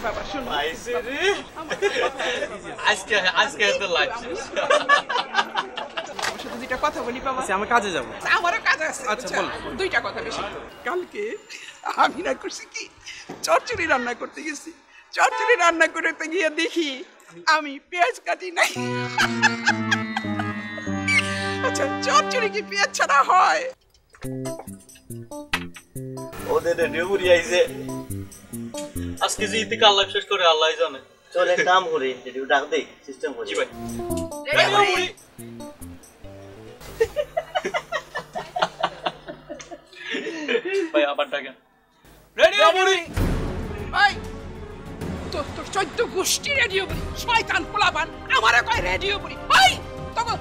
বাবা শোনো আইছে রে আজকে তো লাগছে আমার সাথে দুইটা কথা বলি বাবা আমি কাজে যাব। আমারও কাজ আছে আচ্ছা, বল। দুইটা কথা বেশি কালকে আমি না করছি কি চচ্চড়ি রান্না করতে গেছি চচ্চড়ি রান্না করতে গিয়ে দেখি আমি পেঁয়াজ কাটি নাই আচ্ছা চচ্চড়ি কি পেঁয়াজ ছাড়া হয় ওদের রেডিওরি আইছে আজকে যে ইতিকাল লাইভ শেষ করে আল্লাহই জানে চল এক কাম করি রেডিও ডাক দেই সিস্টেম করি জি ভাই রেডিওরি ভাই আবার ডাকেন রেডিওরি ভাই তোর 14 গোষ্ঠী রেডিও বলি শয়তান পোলাপান আমারে কয় রেডিও বলি ভাই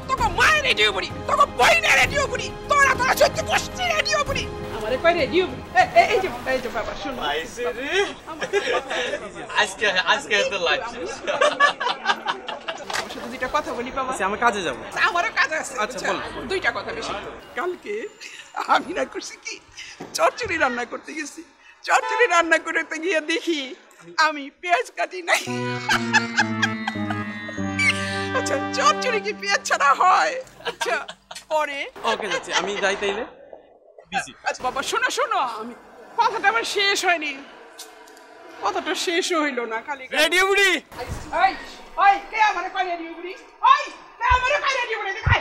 তোকে মায়ের রেডিও বলি তোকে বইনের রেডিও বলি তোরা 14 গোষ্ঠী রেডিও বলি আমারে কয় রেডিও বলি এই যে বাবা শোনো আইছে রে আজকে তো লাগছে আমার সাথে দুইটা কথা বলি বাবা আমি কাজে যাব। আমারও কাজ আছে আচ্ছা, বল। দুইটা কথা বেশি কালকে আমি না করছি কি চচ্চড়ি রান্না করতে গেছি চচ্চড়ি রান্না করতে গিয়ে দেখি আমি পেঁয়াজ কাটি নাই আচ্ছা চচ্চড়ি কি পেঁয়াজ ছাড়া হয় আচ্ছা পরে ওকে যাচ্ছি, আমি যাই তাইলে। বিজি। আচ্ছা বাবা শোনো আমি কথাটা আমার শেষ হয়নি কথাটা শেষ হইল না খালি রেডিও বুড়ি। ওই কে আমারে কয় রেডিও বুড়ি ওই কে আমারে কয় রেডিও বুড়ি দেখাই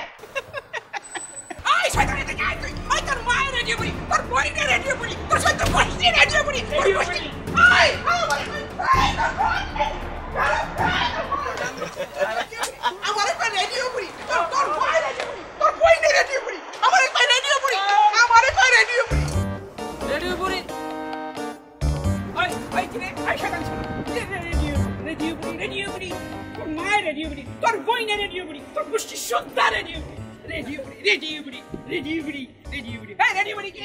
ওই শয়তানি দেখাই তুই ওই তোর মায়ের রেডিও বুড়ি তোর বইনের রেডিও বুড়ি তোর সাথে বসতি রেডিও বুড়ি রেডিও বুড়ি ওই আমারে কয় রেডিও বুড়ি তোর মায়ের রেডিও বুড়ি তোর বইনের রেডিও বুড়ি আমারে কয় রেডিও বুড়ি আমারে কয় রেডিও বুড়ি রেডিও বুড়ি ওই কিরে আই শয়তানি রেডিও বুড়ি তোর মায়ের রেডিও বুড়ি তোর বইনের রেডিও বুড়ি তোর গোষ্ঠী সন্ধ্যা রেডিও বুড়ি রেডিও বুড়ি হ্যাঁ রেডিও বুড়ি কি